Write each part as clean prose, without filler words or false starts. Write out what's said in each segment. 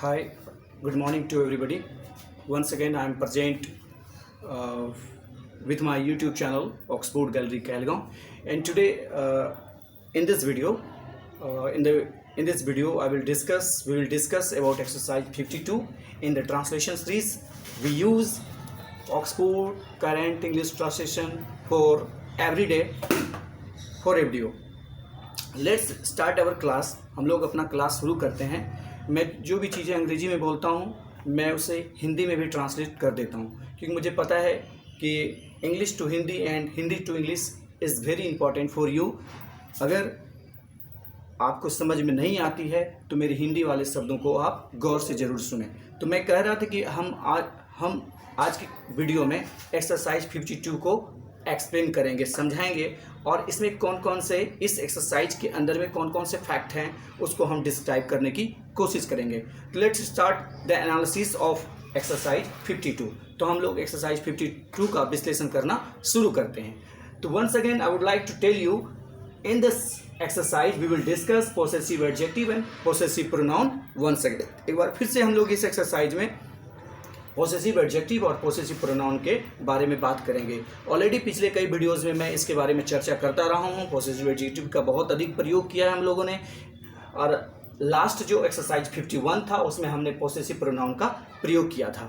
Hi, good morning to everybody. Once again, I am present with my YouTube channel Oxford Gallery Kalgaon, and today in this video, in this video, we will discuss about exercise 52 in the translation series. We use Oxford Current English Translation for every day for a video. Let's start our class. हम लोग अपना class शुरू करते हैं. मैं जो भी चीज़ें अंग्रेजी में बोलता हूँ मैं उसे हिंदी में भी ट्रांसलेट कर देता हूँ, क्योंकि मुझे पता है कि English to Hindi and Hindi to English is very important for you. अगर आपको समझ में नहीं आती है तो मेरे हिंदी वाले शब्दों को आप गौर से ज़रूर सुनें. तो मैं कह रहा था कि हम आज की वीडियो में एक्सरसाइज 52 को एक्सप्लेन करेंगे, समझाएंगे, और इसमें कौन कौन से इस एक्सरसाइज के अंदर में कौन कौन से फैक्ट हैं उसको हम डिस्क्राइब करने की कोशिश करेंगे. तो let's start the analysis of exercise 52. तो हम लोग एक्सरसाइज 52 का विश्लेषण करना शुरू करते हैं. तो once again I would like to tell you, in this exercise we will discuss possessive adjective and possessive pronoun. Once again एक बार फिर से हम लोग इस एक्सरसाइज में पोसेसिव एडजेक्टिव और पोसेसिव प्रोनाउन के बारे में बात करेंगे. ऑलरेडी पिछले कई वीडियोज़ में मैं इसके बारे में चर्चा करता रहा हूँ. पोसेसिव एडजेक्टिव का बहुत अधिक प्रयोग किया है हम लोगों ने, और लास्ट जो एक्सरसाइज 51 था उसमें हमने पोसेसिव प्रोनाउन का प्रयोग किया था.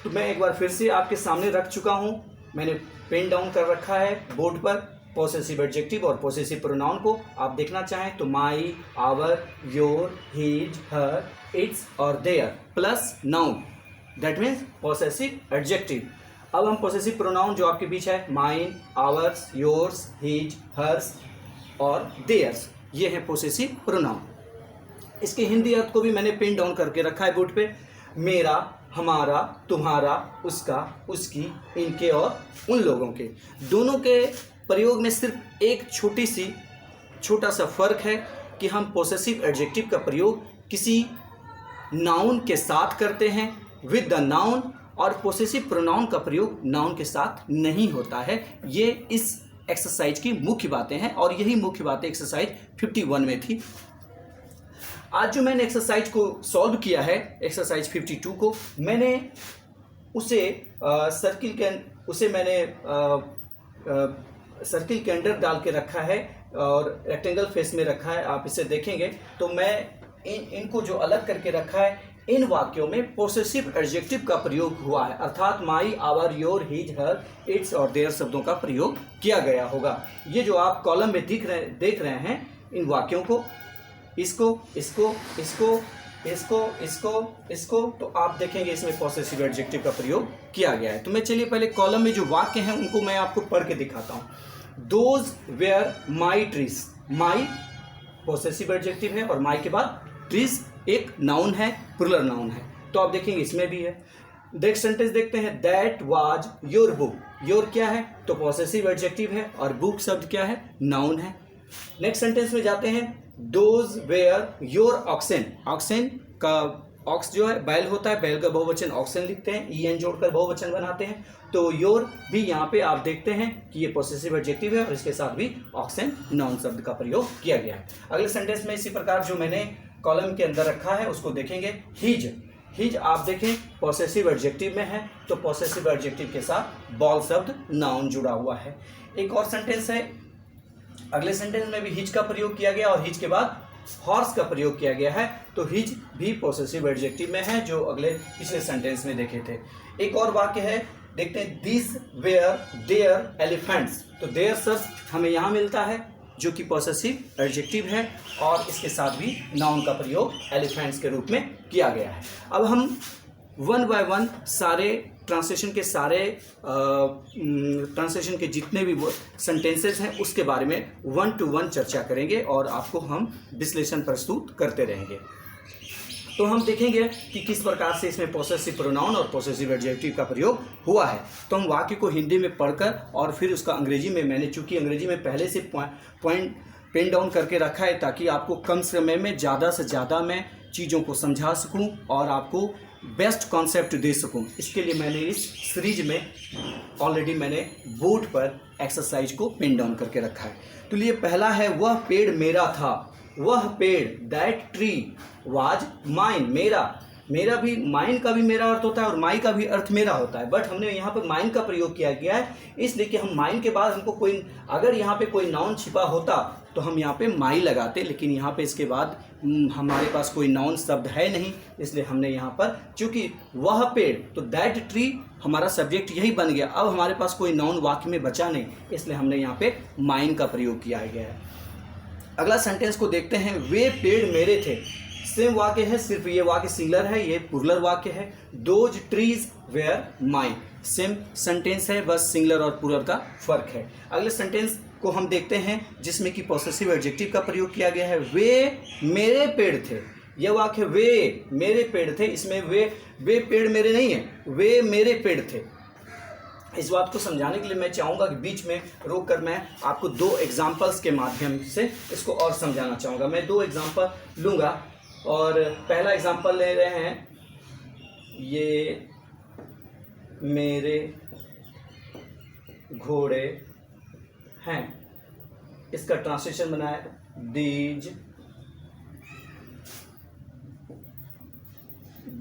तो मैं एक बार फिर से आपके सामने रख चुका हूँ. मैंने पेन डाउन कर रखा है बोर्ड पर पोसेसिव एडजेक्टिव और पोसेसिव प्रोनाउन को. आप देखना चाहें तो my, our, your, his, her, its और their plus noun, that means possessive adjective. अब हम पोसेसिव प्रोनाउन जो आपके बीच है, mine, ours, yours, his, hers और देयर्स, ये है पोसेसिव प्रोनाउन. इसके हिंदी अर्थ को भी मैंने पेन डाउन करके रखा है बोर्ड पे. मेरा, हमारा, तुम्हारा, उसका, उसकी, इनके और उन लोगों के. दोनों के प्रयोग में सिर्फ एक छोटा सा फर्क है कि हम पोसेसिव एडजेक्टिव का प्रयोग किसी नाउन के साथ करते हैं विद द नाउन, और पोसेसिव प्रोनाउन का प्रयोग नाउन के साथ नहीं होता है. ये इस एक्सरसाइज की मुख्य बातें हैं, और यही मुख्य बातें एक्सरसाइज 51 में थी. आज जो मैंने एक्सरसाइज को सॉल्व किया है, एक्सरसाइज 52 को, मैंने उसे सर्किल के अंदर डाल के रखा है और रेक्टेंगल फेस में रखा है. आप इसे देखेंगे तो मैं इनको जो अलग करके रखा है, इन वाक्यों में पोसेसिव एडजेक्टिव का प्रयोग हुआ है, अर्थात my, our, your, his, her, its और देयर शब्दों का प्रयोग किया गया होगा. ये जो आप कॉलम में देख रहे हैं, इन वाक्यों को, इसको, इसको, इसको, इसको, इसको, इसको, तो आप देखेंगे इसमें पोसेसिव एडजेक्टिव का प्रयोग किया गया है. तो मैं चलिए पहले कॉलम में जो वाक्य हैं उनको मैं आपको पढ़ के दिखाता हूँ. Those were my trees. My possessive adjective है और माई के बाद ट्रीज एक नाउन है, प्लूरल नाउन है. तो आप देखेंगे इसमें भी है. नेक्स्ट सेंटेंस देखते हैं. That was your book. Your क्या है तो पोसेसिव एडजेक्टिव है, और बुक शब्द क्या है, नाउन है. नेक्स्ट सेंटेंस में जाते हैं. Those were your oxen. Oxen का ऑक्स जो है बैल होता है, बैल का बहुवचन ऑक्सेन लिखते हैं, ईएन जोड़कर बहुवचन बनाते हैं. तो योर भी यहाँ पे आप देखते हैं कि ये पोसेसिव एडजेक्टिव है और इसके साथ भी ऑक्सेन नाउन शब्द का प्रयोग किया गया है. अगले सेंटेंस में इसी प्रकार जो मैंने कॉलम के अंदर रखा है उसको देखेंगे. हिज. हिज आप देखें पोसेसिव एडजेक्टिव में है, तो पोसेसिव एडजेक्टिव के साथ बॉल शब्द नाउन जुड़ा हुआ है. एक और सेंटेंस है, अगले सेंटेंस में भी हिज का प्रयोग किया गया और हिज के बाद हॉर्स का प्रयोग किया गया है. तो हिज भी पोसेसिव एडजेक्टिव में है, जो पिछले सेंटेंस में देखे थे. एक और वाक्य है, देखते हैं. This were their elephants. तो देयर शब्द हमें यहाँ मिलता है जो कि पोसेसिव एडजेक्टिव है, और इसके साथ भी नाउन का प्रयोग एलिफेंट्स के रूप में किया गया है. अब हम वन बाय वन सारे ट्रांसलेशन के जितने भी सेंटेंसेस हैं उसके बारे में 1 to 1 चर्चा करेंगे और आपको हम विश्लेषण प्रस्तुत करते रहेंगे. तो हम देखेंगे कि किस प्रकार से इसमें पोसेसिव प्रोनाउन और पोसेसिव एडजेक्टिव का प्रयोग हुआ है. तो हम वाक्य को हिंदी में पढ़कर और फिर उसका अंग्रेजी में, मैंने चूंकि अंग्रेजी में पहले से पॉइंट पेन डाउन करके रखा है ताकि आपको कम समय में ज़्यादा से ज़्यादा मैं चीज़ों को समझा सकूं और आपको बेस्ट कॉन्सेप्ट दे सकूं. इसके लिए मैंने इस सीरीज में ऑलरेडी मैंने बोर्ड पर एक्सरसाइज को पेन डाउन करके रखा है. तो लिए पहला है, वह पेड़ मेरा था. वह पेड़, दैट ट्री वाज माइन, मेरा भी, माइन का भी मेरा अर्थ होता है और माई का भी अर्थ मेरा होता है, बट हमने यहाँ पर माइन का प्रयोग किया गया है इसलिए कि हम माइन के बाद हमको कोई, अगर यहाँ पे कोई नाउन छिपा होता तो हम यहाँ पे माई लगाते, लेकिन यहाँ पे इसके बाद हमारे पास कोई नाउन शब्द है नहीं, इसलिए हमने यहाँ पर, चूंकि वह पेड़, तो दैट ट्री हमारा सब्जेक्ट यही बन गया, अब हमारे पास कोई नाउन वाक्य में बचा नहीं, इसलिए हमने यहाँ पे माइन का प्रयोग किया गया है। अगला सेंटेंस को देखते हैं, वे पेड़ मेरे थे। सेम वाक्य है, सिर्फ ये वाक्य सिंगुलर है, ये प्लुरल वाक्य है। Those trees where mine, same sentence है, बस सिंगुलर और प्लुरल का फर्क है। अगले सेंटेंस को हम देखते हैं जिसमें कि पॉसेसिव एडजेक्टिव का प्रयोग किया गया है, वे मेरे पेड़ थे। यह वाक्य वे मेरे पेड़ थे, इसमें वे पेड़ मेरे नहीं है, वे मेरे पेड़ थे। इस बात को समझाने के लिए मैं चाहूँगा कि बीच में रोक कर मैं आपको दो एग्जाम्पल्स के माध्यम से इसको और समझाना चाहूँगा। मैं दो एग्जाम्पल लूँगा और पहला एग्जाम्पल ले रहे हैं, ये मेरे घोड़े हैं, इसका ट्रांसलेशन बना है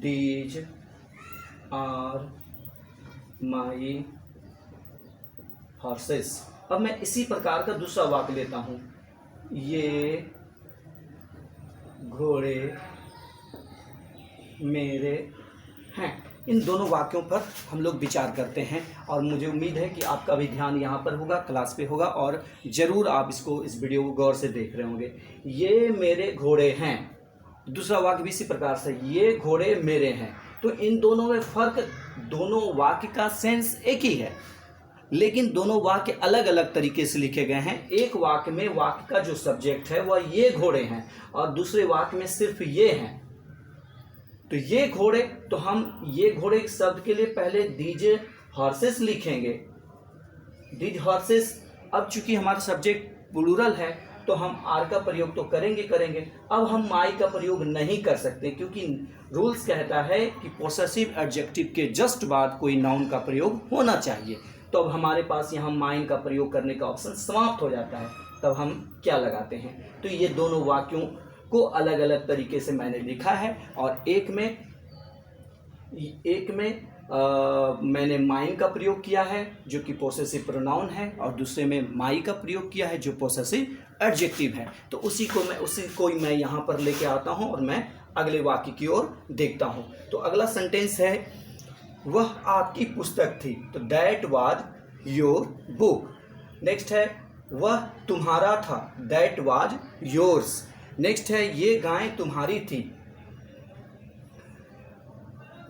दीज आर माई हॉर्सेस। अब मैं इसी प्रकार का दूसरा वाक्य लेता हूं, ये घोड़े मेरे हैं। इन दोनों वाक्यों पर हम लोग विचार करते हैं और मुझे उम्मीद है कि आपका भी ध्यान यहाँ पर होगा, क्लास पे होगा और ज़रूर आप इस वीडियो को गौर से देख रहे होंगे। ये मेरे घोड़े हैं, दूसरा वाक्य भी इसी प्रकार से, ये घोड़े मेरे हैं। तो इन दोनों में फर्क, दोनों वाक्य का सेंस एक ही है, लेकिन दोनों वाक्य अलग अलग तरीके से लिखे गए हैं। एक वाक्य में वाक्य का जो सब्जेक्ट है वह ये घोड़े हैं और दूसरे वाक्य में सिर्फ ये हैं। तो ये घोड़े, तो हम ये घोड़े शब्द के लिए पहले दीज हॉर्सेस लिखेंगे, दीज हॉर्सेस। अब चूंकि हमारा सब्जेक्ट प्लुरल है तो हम आर का प्रयोग तो करेंगे। अब हम माई का प्रयोग नहीं कर सकते क्योंकि रूल्स कहता है कि पॉसेसिव एडजेक्टिव के जस्ट बाद कोई नाउन का प्रयोग होना चाहिए। तो अब हमारे पास यहाँ माइन का प्रयोग करने का ऑप्शन समाप्त हो जाता है, तब हम क्या लगाते हैं। तो ये दोनों वाक्यों को अलग अलग तरीके से मैंने लिखा है और एक में मैंने माइन का प्रयोग किया है जो कि पॉसेसिव प्रोनाउन है और दूसरे में माई का प्रयोग किया है जो पॉसेसिव एडजेक्टिव है। तो उसी को मैं यहाँ पर लेके आता हूँ और मैं अगले वाक्य की ओर देखता हूँ। तो अगला सेंटेंस है, वह आपकी पुस्तक थी, तो that was your book. Next है, वह तुम्हारा था, दैट वाज योर्स। नेक्स्ट है, ये गाय तुम्हारी थी,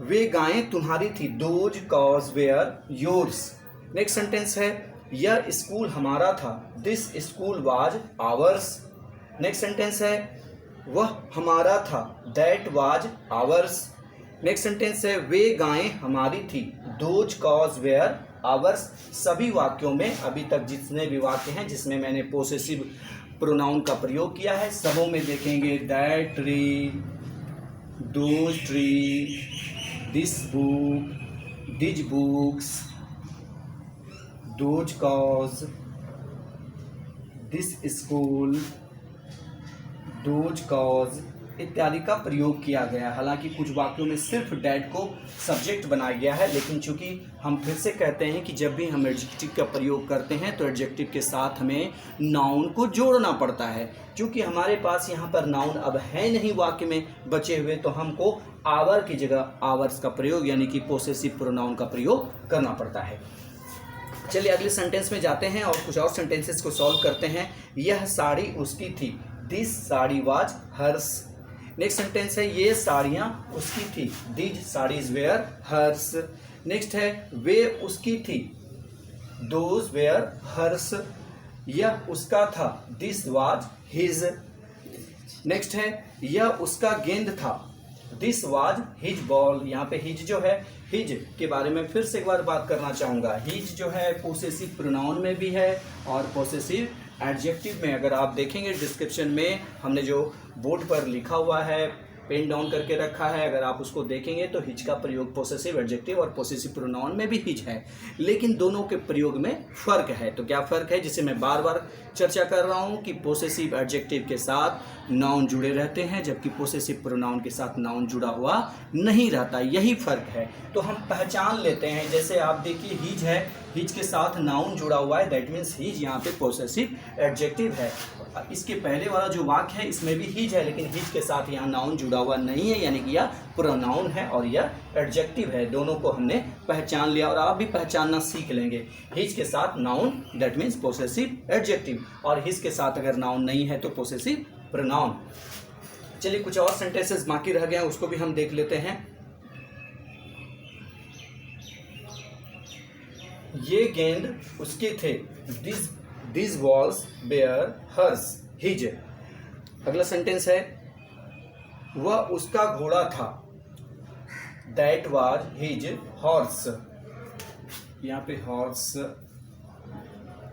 वे गायें तुम्हारी थी, those cows were yours. Next sentence है, यह स्कूल हमारा था, this school was ours. Next sentence है, वह हमारा था, that was ours. Next sentence है, वे गायें हमारी थी, दोज कॉज वेयर आवर्स। सभी वाक्यों में अभी तक जितने भी वाक्य हैं जिसमें मैंने पोसेसिव प्रोनाउन का प्रयोग किया है, सबों में देखेंगे that tree, those tree, this book, these books, those cause, this school, those cause इत्यादि का प्रयोग किया गया है। हालांकि कुछ वाक्यों में सिर्फ डैट को सब्जेक्ट बनाया गया है, लेकिन चूंकि हम फिर से कहते हैं कि जब भी हम एडजेक्टिव का प्रयोग करते हैं तो एडजेक्टिव के साथ हमें नाउन को जोड़ना पड़ता है। क्योंकि हमारे पास यहाँ पर नाउन अब है नहीं वाक्य में बचे हुए, तो हमको आवर की जगह आवर्स का प्रयोग यानी कि पोसेसिव प्रोनाउन का प्रयोग करना पड़ता है। चलिए अगले सेंटेंस में जाते हैं और कुछ और सेंटेंसेस को सॉल्व करते हैं। यह साड़ी उसकी थी, this sari was hers. Next sentence है, ये साड़ियाँ उसकी थी, these saris were hers. Next है, वे उसकी थी, दोज वेयर हर्स। यह उसका था, दिस वाज हिज। नेक्स्ट है, यह उसका गेंद था, दिस वाज हिज बॉल। यहाँ पे हिज जो है, हिज के बारे में फिर से एक बार बात करना चाहूँगा। हिज जो है पोसेसिव प्रोनाउन में भी है और पोसेसिव एडजेक्टिव में। अगर आप देखेंगे डिस्क्रिप्शन में हमने जो बोर्ड पर लिखा हुआ है पेन डाउन करके रखा है, अगर आप उसको देखेंगे तो हिज का प्रयोग पोसेसिव एडजेक्टिव और पोसेसिव प्रोनाउन में भी हिज है, लेकिन दोनों के प्रयोग में फ़र्क है। तो क्या फ़र्क है, जिसे मैं बार बार चर्चा कर रहा हूँ कि पोसेसिव एडजेक्टिव के साथ नाउन जुड़े रहते हैं, जबकि पोसेसिव प्रोनाउन के साथ नाउन जुड़ा हुआ नहीं रहता, यही फ़र्क है। तो हम पहचान लेते हैं, जैसे आप देखिए हिज है, हिज के साथ नाउन जुड़ा हुआ है, दैट मीन्स हिज यहाँ पे पोसेसिव एडजेक्टिव है। इसके पहले वाला जो वाक्य है इसमें भी हिज है, लेकिन हिज के साथ यहाँ नाउन जुड़ा हुआ नहीं है, यानी कि यह प्रोनाउन है और यह एडजेक्टिव है। दोनों को हमने पहचान लिया और आप भी पहचानना सीख लेंगे। हिज के साथ noun that means possessive adjective, और हिज के साथ अगर नाउन नहीं है तो पोसेसिव प्रोनाउन। चलिए कुछ और सेंटेंसेस बाकी रह गए हैं, उसको भी हम देख लेते हैं। ये गेंद उसके थे, this balls were hers his. अगला सेंटेंस है, वह उसका घोड़ा था, दैट वाज हिज हॉर्स। यहाँ पे हॉर्स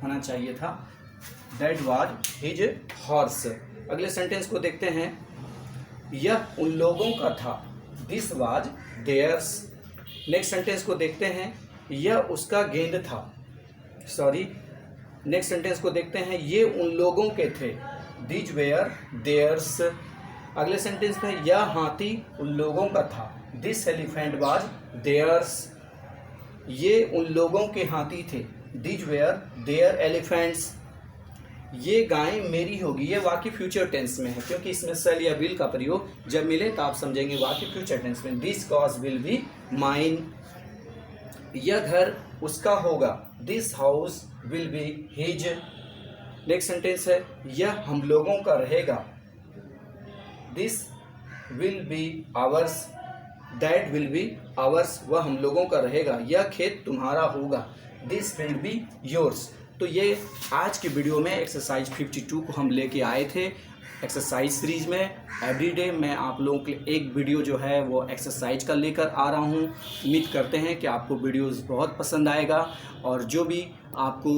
होना चाहिए था, दैट वाज हिज हॉर्स। अगले सेंटेंस को देखते हैं, यह उन लोगों का था, this was theirs. Next sentence को देखते हैं, यह उसका गेंद था, सॉरी नेक्स्ट सेंटेंस को देखते हैं, ये उन लोगों के थे, दीज वेयर देयर्स। अगले सेंटेंस में, यह हाथी उन लोगों का था, दिस एलिफेंट वाज देयर्स। ये उन लोगों के हाथी थे, दीज वेयर देयर एलिफेंट्स। ये गाय मेरी होगी, ये वाक्य फ्यूचर टेंस में है, क्योंकि इसमें सेल या विल का प्रयोग जब मिले तो आप समझेंगे वाक्य फ्यूचर टेंस में। This cause will be mine. यह घर उसका होगा, this house will be his. Next sentence है, यह हम लोगों का रहेगा, this will be hours, that will be hours. वह हम लोगों का रहेगा, यह खेत तुम्हारा होगा, दिस फील्ड बी योर्स। तो ये आज के वीडियो में एक्सरसाइज 52 को हम लेके आए थे एक्सरसाइज सीरीज में। एवरीडे मैं आप लोगों के लिए एक वीडियो जो है वो एक्सरसाइज का लेकर आ रहा हूँ। उम्मीद करते हैं कि आपको वीडियोस बहुत पसंद आएगा, और जो भी आपको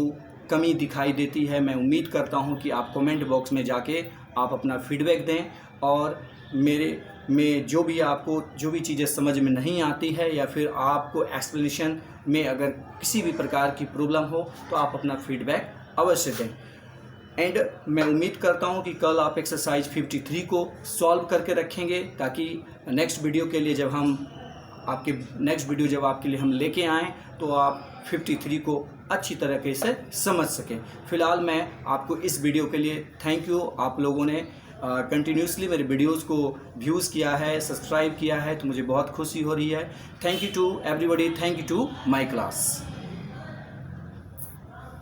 कमी दिखाई देती है मैं उम्मीद करता हूँ कि आप कमेंट बॉक्स में जाके आप अपना फीडबैक दें, और मेरे में जो भी आपको जो भी चीज़ें समझ में नहीं आती है या फिर आपको एक्सप्लेनेशन में अगर किसी भी प्रकार की प्रॉब्लम हो तो आप अपना फीडबैक अवश्य दें। एंड मैं उम्मीद करता हूं कि कल आप एक्सरसाइज 53 को सॉल्व करके रखेंगे, ताकि नेक्स्ट वीडियो के लिए जब आपके लिए हम लेके आएँ तो आप 53 को अच्छी तरीके से समझ सकें। फ़िलहाल मैं आपको इस वीडियो के लिए थैंक यू। आप लोगों ने कंटिन्यूसली मेरे वीडियोस को व्यूज़ किया है, सब्सक्राइब किया है, तो मुझे बहुत खुशी हो रही है। Thank you to everybody, thank you to my class.